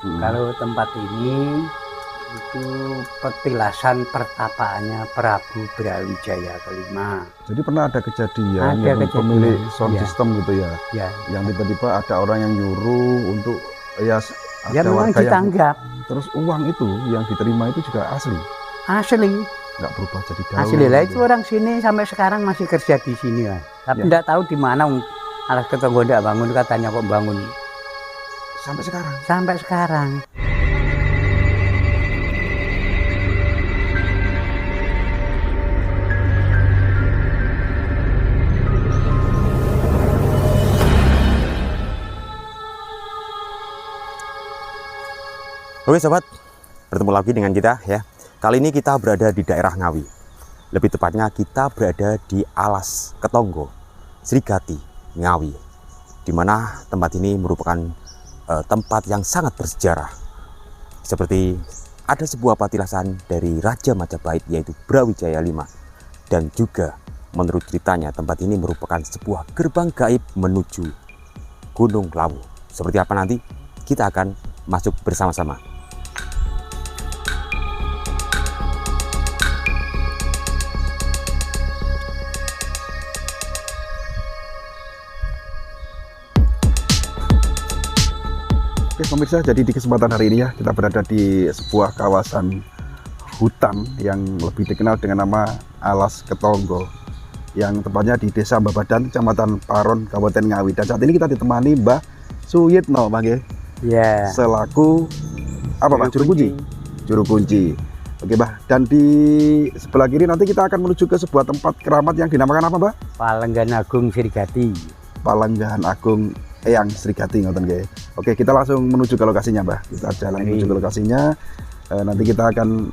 Kalau tempat ini itu petilasan pertapaannya Prabu Brawijaya kelima. Jadi pernah ada kejadian Ada yang kejadian, pemilik sound ya. system gitu ya, Ya, yang tiba-tiba ada orang yang nyuruh untuk ya ya ada memang warga yang ditanggap terus uang itu yang diterima itu juga asli, asli. nggak berubah jadi daun. Asli lah itu gitu. orang sini sampai sekarang masih kerja di sini lah. Tapi Ya. tidak tahu di mana alas ketonggo tidak bangun, katanya kok bangun Sampai sekarang. sampai sekarang. Oke sobat, bertemu lagi dengan kita ya. Kali ini kita berada di daerah Ngawi. Lebih tepatnya kita berada di Alas Ketonggo, Srigati, Ngawi. Di mana tempat ini merupakan tempat yang sangat bersejarah. Seperti ada sebuah patilasan dari Raja Majapahit yaitu Brawijaya V. Dan juga menurut ceritanya tempat ini merupakan sebuah gerbang gaib menuju Gunung Lawu. Seperti apa nanti kita akan masuk bersama-sama. Oke pemirsa, jadi di kesempatan hari ini ya kita berada di sebuah kawasan hutan yang lebih dikenal dengan nama Alas Ketonggo, yang tepatnya di Desa Babadan, Kecamatan Paron, Kabupaten Ngawi. Dan saat ini kita ditemani Mbah Suyitno, Bang ya, Ya. selaku apa Pak? Juru kunci. Juru kunci. Oke Mbah. Dan di sebelah kiri nanti kita akan menuju ke sebuah tempat keramat yang dinamakan apa Mbah? Palenggan Agung Srigati. Palenggahan Agung Eyang Srigati, ngoten nggih. Oke, kita langsung menuju ke lokasinya, Mbah. Kita jalan menuju ke lokasinya. Nanti kita akan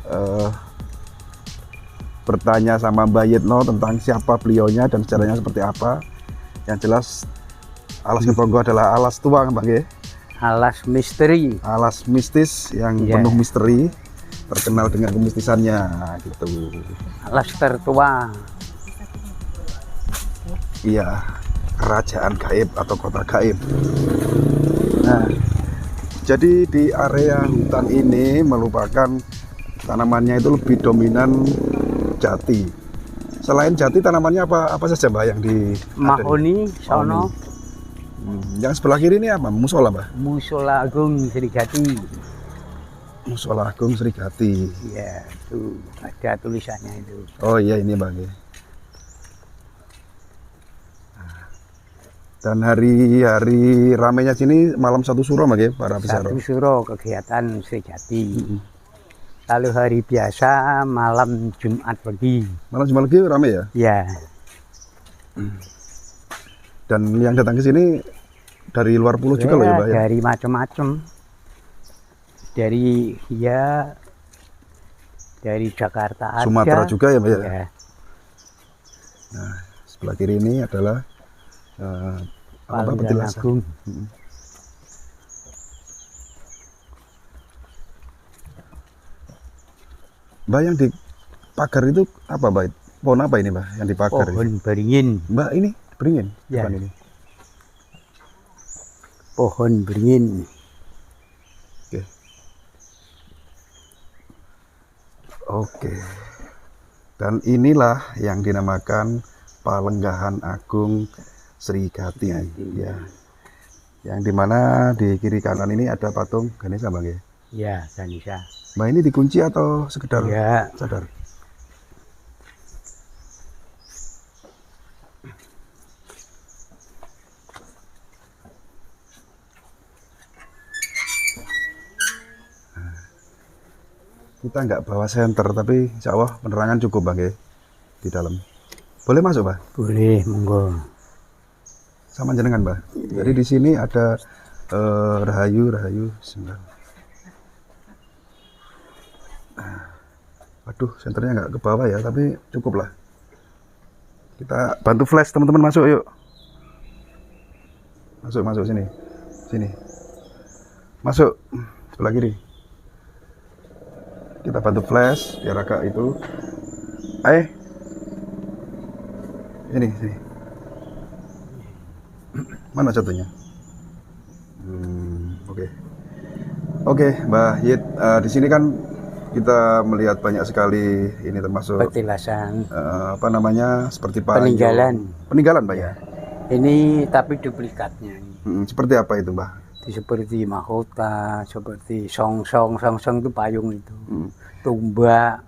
bertanya sama Mbah Yitno tentang siapa beliaunya dan sejarahnya seperti apa. Yang jelas Alas Ketonggo adalah alas tua, Mbah nggih. Alas misteri. Alas mistis yang Ya. penuh misteri, terkenal dengan kemistisannya gitu. Alas tertua. Iya, kerajaan gaib atau kota gaib. Nah, jadi di area hutan ini merupakan tanamannya itu lebih dominan jati. Selain jati, tanamannya apa saja Mbak yang di Mahoni sono. Yang sebelah kiri ini apa? Musola Mbak? Musola Agung Srigati. Musola Agung Srigati. Ya, itu ada tulisannya itu. Oh iya ini Mbak. Dan hari-hari ramenya sini malam satu suro Mbak ya, para Satu pesaro. suro kegiatan Srigati. Kalau hari biasa malam Jumat pagi. Malam Jumat lagi rame ya. Ya, Dan yang datang ke sini dari luar pulau juga loh ya Mbak ya. dari macam-macam. Dari Jakarta ada. Sumatera juga ya Mbak ya. Ya. Sebelah kiri ini adalah Palenggan petilasan. Agung. Mbak yang di pagar itu apa Mbak? Pohon apa ini Mbak yang di pagar? Pohon beringin. Mbak ini beringin? Ya. Bukan ini. Pohon beringin. Oke. Oke. Dan inilah yang dinamakan Palenggahan Agung Srigati. Ya. Yang dimana di kiri kanan ini ada patung Ganesha Mbak ya. Ya, Ganesha. Mbak ini dikunci atau sekedar Ya, sadar? Kita nggak bawa senter, tapi insya Allah penerangan cukup Bang ya, di dalam. Boleh masuk Pak? boleh, monggo. Sama jenengan Mbak. Jadi di sini ada rahayu sembilan. Waduh, senternya nggak ke bawah ya, tapi cukup lah. Kita bantu flash teman-teman, masuk yuk. Masuk sini. Masuk sebelah kiri. Kita bantu flash biar agak itu. Sini. Mana jatuhnya? Oke. Oke, Mbah Yit, di sini kan kita melihat banyak sekali ini termasuk Petilasan apa namanya seperti payung. peninggalan. Peninggalan, Mbah ya. Ini tapi duplikatnya. Seperti apa itu, Mbah? Seperti mahkota, seperti songsong itu payung itu. Tumbak,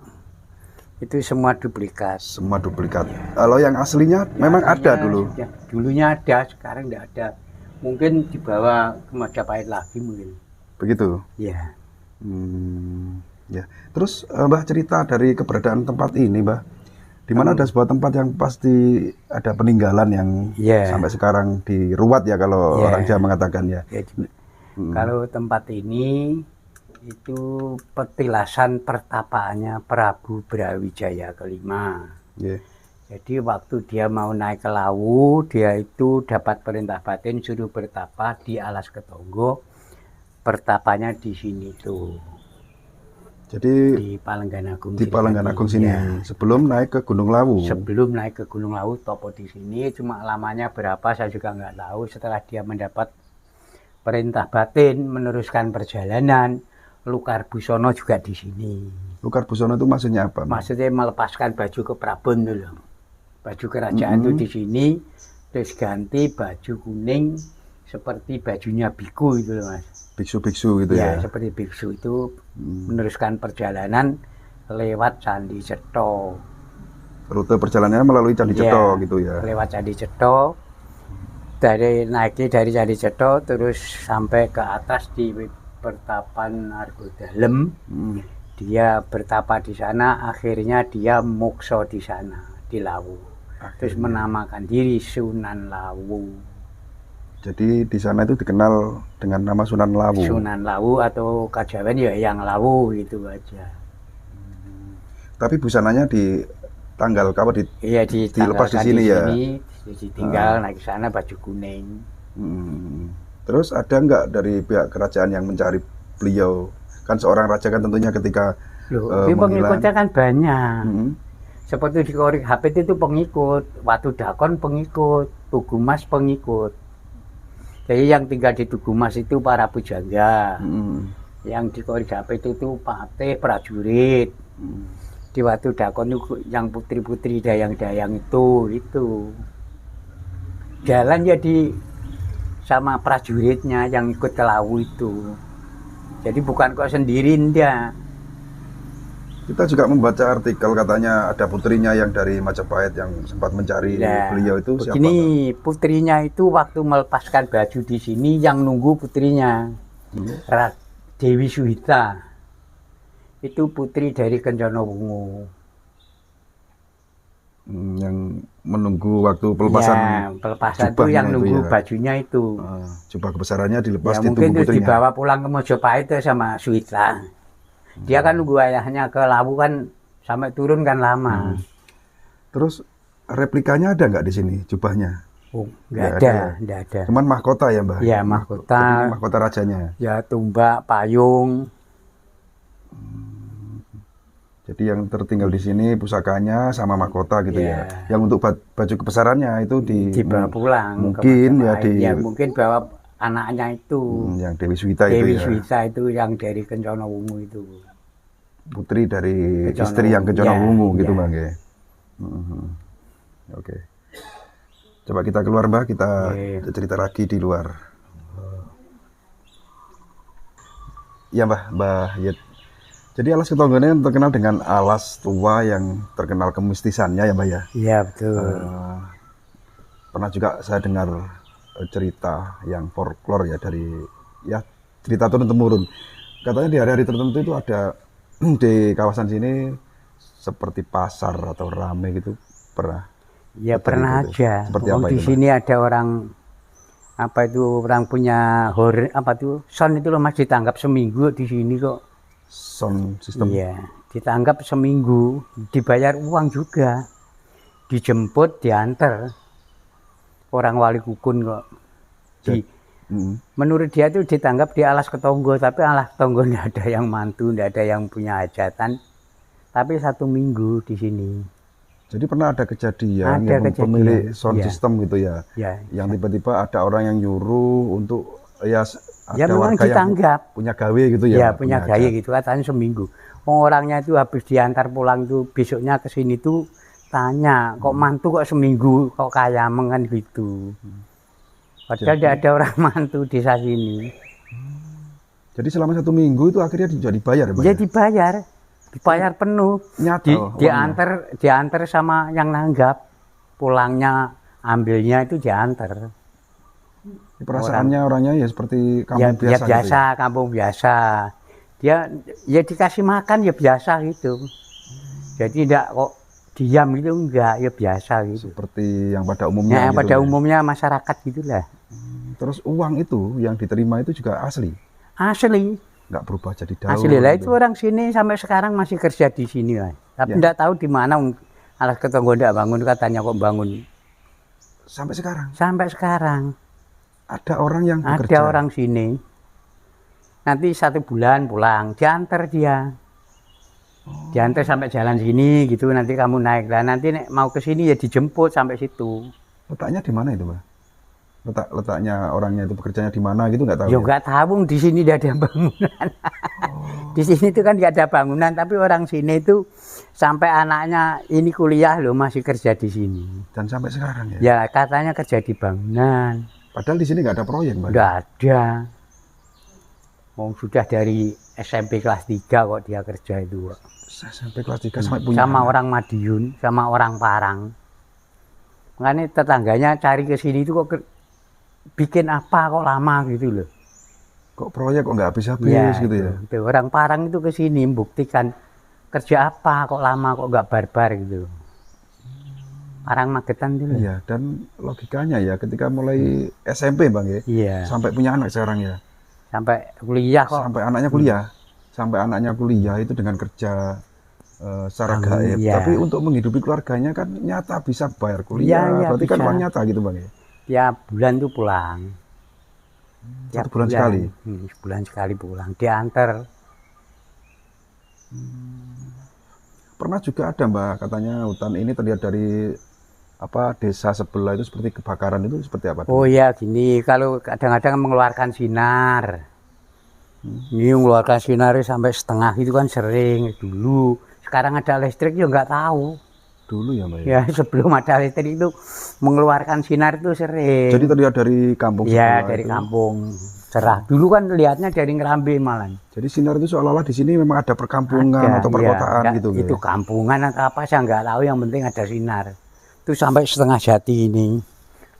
itu semua duplikat. Semua duplikat. Kalau yang aslinya memang ada dulu. Dulunya ada, sekarang tidak ada. Mungkin dibawa ke Majapahit lagi mungkin. Begitu. Ya. Ya. Terus Mbah cerita dari keberadaan tempat ini, Mbah. Di mana ada sebuah tempat yang pasti ada peninggalan yang sampai sekarang diruat ya kalau orang Jawa mengatakan ya. Kalau tempat ini itu petilasan pertapaannya Prabu Brawijaya kelima. Jadi waktu dia mau naik ke Lawu, dia itu dapat perintah batin suruh bertapa di Alas Ketonggo. Pertapanya di sini tuh. Jadi di Palenggan Agung. Di Palenggan Agung sini. Ya. Sebelum naik ke Gunung Lawu. Sebelum naik ke Gunung Lawu, topo di sini. Cuma lamanya berapa saya juga nggak tahu. Setelah dia mendapat perintah batin meneruskan perjalanan, Lukar Busono juga di sini. Lukar Busono itu maksudnya apa? Maksudnya melepaskan baju keprabon dulu. Baju kerajaan itu di sini, terus ganti baju kuning seperti bajunya biku itu loh, Mas. Biksu-biksu gitu ya? Ya, seperti biksu itu meneruskan perjalanan lewat Candi Cetho. Rute perjalanannya melalui Candi Cetho gitu ya? Lewat Candi Cetho. Naiknya dari Candi Cetho terus sampai ke atas di Pertapan Argodalem. Dia bertapa di sana, akhirnya dia mokso di sana, di Lawu. Terus menamakan diri Sunan Lawu. Jadi di sana itu dikenal dengan nama Sunan Lawu. Sunan Lawu atau Kajawen ya yang Lawu gitu aja. Tapi busananya di tanggal apa dilepas di sini ya? Ditinggal naik ke sana baju kuning. Terus ada nggak dari pihak kerajaan yang mencari beliau? Kan seorang raja kan tentunya ketika pengikutnya kan banyak. Seperti di Korik Hapit itu pengikut, Watu Dakon pengikut, Tugu Mas pengikut. Jadi yang tinggal di Tugu Mas itu para pujangga. Yang di Korik Hapit itu patih prajurit. Di Watu Dakon itu yang putri-putri dayang-dayang itu. Jalan jadi sama prajuritnya yang ikut ke Lawu itu. Jadi bukan kok sendirian dia. Kita juga membaca artikel katanya ada putrinya yang dari Majapahit yang sempat mencari beliau itu siapa? Begini, putrinya itu waktu melepaskan baju di sini yang nunggu putrinya. Dewi Suhita. Itu putri dari Kencana Wungu. Yang menunggu waktu pelepasan. Pelepasan itu yang nunggu bajunya itu. Jubah kebesarannya dilepas di tubuh putrinya. Mungkin dibawa pulang ke Majapahit sama Suhita. Dia kan nunggu ayahnya ke Lawu kan sampai turun kan lama. Terus replikanya ada nggak di sini jubahnya? Oh, nggak ada. Cuman mahkota ya, Mbah? Ya, mahkota. Mahkota rajanya. Ya, tumbak, payung. Jadi yang tertinggal di sini pusakanya sama mahkota gitu ya. Yang untuk baju kebesarannya itu dibawa pulang. Mungkin ya mungkin bawa anaknya itu. Yang Dewi Suhita itu. Dewi Suhita itu yang dari Kencana Wungu itu. Putri dari istri yang Kencana Wungu gitu, Bang ya. Oke. Coba kita keluar, Mbak, kita cerita lagi di luar. Ya, Mbah Yit. Jadi Alas Ketonggo ini terkenal dengan alas tua yang terkenal kemistisannya ya, Mbak ya? Iya, betul. Pernah juga saya dengar cerita yang folklore ya dari cerita turun-temurun. Katanya di hari-hari tertentu itu ada di kawasan sini seperti pasar atau rame gitu, pernah? Ya pernah gitu. aja. Seperti apa di sini ada orang orang punya son itu loh, Mas, ditangkap seminggu di sini kok. Sound system. Iya, ditangkap seminggu, dibayar uang juga. Dijemput, diantar. Orang Wali Kukun kok. Menurut dia itu ditangkap di Alas Ketonggo, tapi Alas Ketonggo tidak ada yang mantu, tidak ada yang punya hajatan. Tapi 1 minggu di sini. Jadi pernah ada kejadian yang pemilik sound system gitu ya, yang tiba-tiba ada orang yang nyuruh untuk Ya memang warga yang ditanggap. punya gawe gitu ya. Ya punya gawe gitu katanya seminggu. Orangnya itu habis diantar pulang itu besoknya ke sini tuh tanya, kok mantu kok seminggu kok kaya mengan gitu. Padahal tidak ada orang mantu desa sini. Jadi selama 1 minggu itu akhirnya juga dibayar ya, Pak? Ya dibayar penuh. Nyata loh, Diantar sama yang nanggap. Pulangnya ambilnya itu diantar. Perasaannya orangnya ya seperti kampung biasa. Ya biasa, gitu ya? kampung biasa. Dia ya dikasih makan ya biasa gitu. Jadi tidak kok diam gitu, enggak, ya biasa gitu. Seperti yang pada umumnya. Ya, yang gitu pada ya? umumnya masyarakat gitulah. Terus uang itu yang diterima itu juga asli? Asli. Nggak berubah jadi daun? Asli lah, gitu. itu orang sini sampai sekarang masih kerja di sini lah. Tapi Ya. enggak tahu di mana Alas Ketonggo enggak bangun, katanya kok bangun. Sampai sekarang? Sampai sekarang. Ada orang yang Ada bekerja? orang sini. Nanti 1 bulan pulang, diantar dia. Diantar sampai jalan sini gitu, nanti kamu naik lah. Nanti mau ke sini ya dijemput sampai situ. Letaknya di mana itu, Pak? Letaknya orangnya itu bekerjanya di mana gitu nggak tahu? Ya nggak tahu, di sini tidak ada bangunan. Di sini itu kan nggak ada bangunan, tapi orang sini itu sampai anaknya ini kuliah loh masih kerja di sini. Dan sampai sekarang ya? Ya katanya kerja di bangunan. Padahal di sini nggak ada proyek, Pak? Nggak ada. Oh, sudah dari SMP kelas 3 kok dia kerja itu. Sampai kelas 3 sampai punya Sama anak. orang Madiun, sama orang Parang. Makanya tetangganya cari ke sini itu kok bikin apa kok lama gitu loh. Kok proyek kok nggak habis-habis gitu ya? Itu. Orang Parang itu ke sini buktikan kerja apa kok lama kok nggak barbar gitu. Parang Magetan itu loh. Iya, dan logikanya ya ketika mulai SMP, Bang ya, Iya. sampai punya anak sekarang ya, Sampai kuliah kok. sampai anaknya kuliah, sampai anaknya kuliah itu dengan kerja secara gaib. Iya. Tapi untuk menghidupi keluarganya kan nyata bisa bayar kuliah, Iya, berarti kan bisa. uang nyata gitu, Bang ya. Tiap bulan tuh pulang. 1 bulan sekali. Sebulan sekali pulang. Diantar. Pernah juga ada, Mbak, katanya hutan ini terlihat dari desa sebelah itu seperti kebakaran, itu seperti apa? Oh ya gini, kalau kadang-kadang mengeluarkan sinar. Ini mengeluarkan sinar sampai setengah itu kan sering dulu. Sekarang ada listrik ya nggak tahu. Dulu ya, Mbak ya. Ya sebelum ada listrik itu mengeluarkan sinar itu sering. Jadi terlihat dari kampung Ya sebelah dari itu. kampung cerah. Dulu kan lihatnya dari Ngerambe malah. Jadi sinar itu seolah-olah di sini memang ada perkampungan Ada, atau perkotaan ya, gitu. Itu ya. kampungan atau apa saya nggak tahu, yang penting ada sinar. Itu sampai setengah jati ini.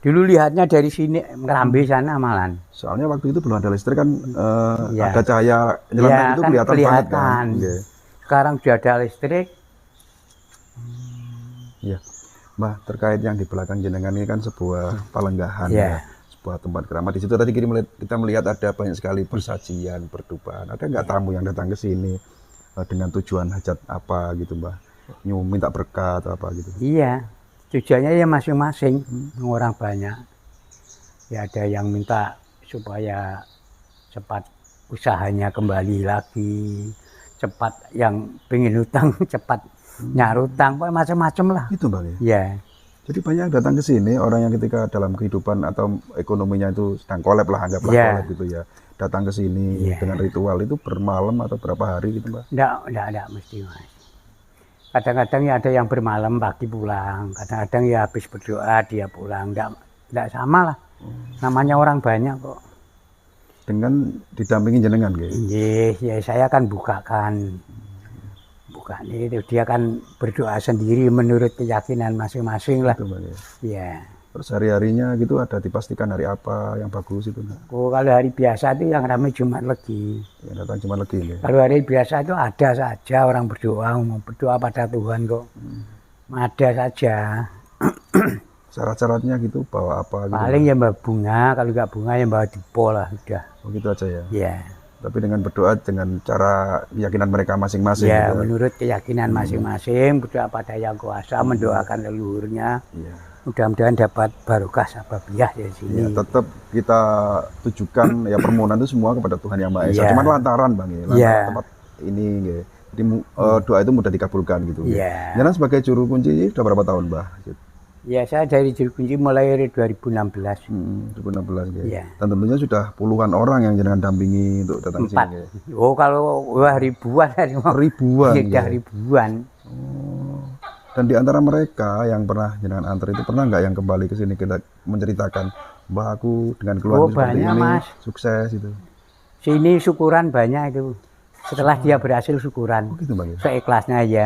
Dulu lihatnya dari sini Ngerambe sana malah. Soalnya waktu itu belum ada listrik kan, Ya. ada cahaya nyelama Ya, itu kan kelihatan banget kan. kelihatan. Oke. Sekarang sudah ada listrik. Iya. Mbah, terkait yang di belakang jenengan ini kan sebuah palenggahan Ya. ya. Sebuah tempat keramat. Di situ tadi kita melihat ada banyak sekali persajian, pertumpahan. Ada nggak tamu yang datang ke sini dengan tujuan hajat apa gitu, Mbah? Minta berkat atau apa gitu. Iya, tujuannya ya masing-masing, orang banyak. Ya ada yang minta supaya cepat usahanya kembali lagi, cepat yang pengen hutang cepat nyarutang, macam-macam lah. Itu, Mbak ya. Ya, Jadi banyak yang datang ke sini orang yang ketika dalam kehidupan atau ekonominya itu sedang kolab lah, anggaplah Iya. kolab gitu ya. Datang ke sini Iya. dengan ritual itu bermalam atau berapa hari gitu, Mbak? enggak mesti mas. Kadang-kadang ya ada yang bermalam pagi pulang, kadang-kadang ya habis berdoa dia pulang, enggak sama lah. Namanya orang banyak kok. Dengan didampingi jenengan gitu. Iya, ya saya kan bukan itu, dia kan berdoa sendiri menurut keyakinan masing-masing lah. Itu, Mbak ya. Ya. Terus hari-harinya gitu ada dipastikan hari apa yang bagus itu, Mbak? Oh, kalau hari biasa itu yang ramai Jumat Legi. Yang datang cuma lagi ya. Kalau hari biasa itu ada saja orang berdoa, mau berdoa pada Tuhan kok. Ada saja. Syarat-syaratnya gitu bawa apa gitu. Paling ya bawa bunga, kalau nggak bunga ya bawa dipo lah udah. Oh, gitu aja ya. Ya. Tapi dengan berdoa dengan cara keyakinan mereka masing-masing Ya, gitu. menurut keyakinan masing-masing, berdoa pada yang kuasa, mendoakan leluhurnya. Iya. Mudah-mudahan dapat barokah sababiyah dari sini. Ya, tetap kita tujukan ya permohonan itu semua kepada Tuhan Yang Maha Esa. Iya. Cuman lantaran, Bang ya, lantaran Iya. tempat ini ya. Jadi doa itu mudah dikabulkan gitu. Iya. Jangan sebagai juru kunci sudah berapa tahun, Mbah? Ya, saya dari Juru Kunci mulai dari 2016. 2016 ya. Iya. Dan tentunya sudah puluhan orang yang jenengan dampingi untuk datang ke 4. sini. Ya. Oh, kalau wah ribuan. Ribuan. Sudah Ya. ribuan. Oh. Dan di antara mereka yang pernah jenengan antar itu pernah nggak yang kembali ke sini kita menceritakan, Mbah aku dengan keluarga seperti banyak, ini Mas. sukses itu. Sini syukuran banyak itu. Setelah dia berhasil syukuran. Oh gitu Bang ya. Seikhlasnya aja.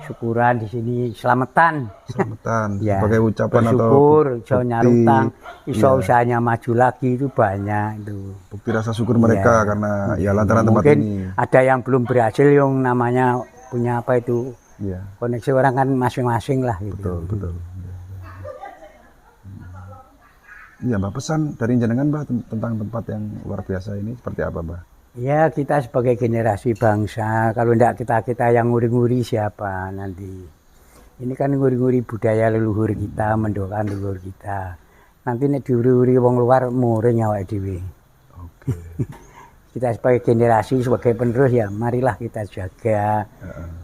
Syukuran di sini selamatan. Selamatan Ya. sebagai ucapan atau bersyukur, iso bukti, nyarutang, iso iya, usahanya maju lagi itu banyak itu. bukti rasa syukur mereka Iya. karena ya lantaran tempat Mungkin ini. ada yang belum berhasil yang namanya punya apa itu Iya. koneksi orang kan masing-masing lah gitu. Betul, betul. Iya, Mbak, pesan dari jenengan, Mbak, tentang tempat yang luar biasa ini seperti apa, Mbak? Ya kita sebagai generasi bangsa, kalau tidak kita yang nguri-nguri siapa nanti. Ini kan nguri-nguri budaya leluhur kita, mendoakan leluhur kita. Nanti nek diuri-uri wong luar muring awake dhewe. Oke. Kita sebagai generasi, sebagai penerus ya marilah kita jaga,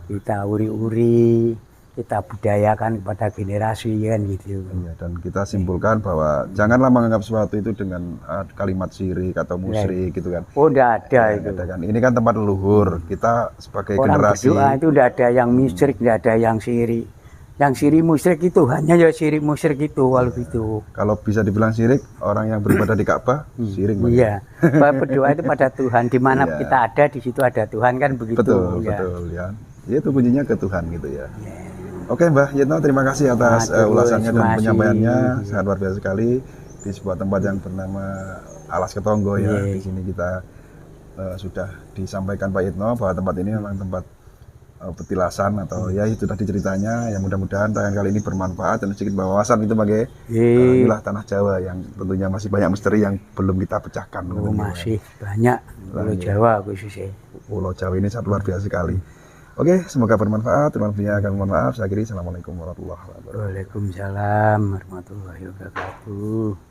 kita uri-uri, kita budayakan kepada generasi kan gitu. Iya, dan kita simpulkan bahwa janganlah menganggap sesuatu itu dengan kalimat syirik atau musyrik gitu kan. Oh enggak ada Ya, itu. ada kan. Ini kan tempat leluhur. Kita sebagai Orang generasi berdoa itu enggak ada yang musyrik, enggak ada yang syirik. Yang syirik musyrik itu hanya ya syirik musyrik itu kalau gitu. kalau bisa dibilang syirik, orang yang beribadah di Ka'bah syirik, Mbak. Iya. Berdoa itu pada Tuhan, di mana Iya. kita ada di situ ada Tuhan kan begitu. Betul, ya. betul ya. Itu kuncinya ke Tuhan gitu ya. Oke, Mbah Yitno, terima kasih atas ulasannya dan terima kasih. penyampaiannya. Sangat luar biasa sekali di sebuah tempat yang bernama Alas Ketonggo ya. Iya. Di sini kita sudah disampaikan Pak Yitno bahwa tempat ini memang tempat petilasan atau ya itu tadi ceritanya. Yang mudah-mudahan tayangan kali ini bermanfaat dan sedikit wawasan itu sebagai inilah tanah Jawa yang tentunya masih banyak misteri yang belum kita pecahkan. Oh, masih banyak Pulau Jawa khususnya. Pulau Jawa ini sangat luar biasa sekali. Oke, semoga bermanfaat. Terima kasih, akan mohon maaf. Saya akhiri. Assalamualaikum warahmatullahi wabarakatuh. Waalaikumsalam warahmatullahi wabarakatuh.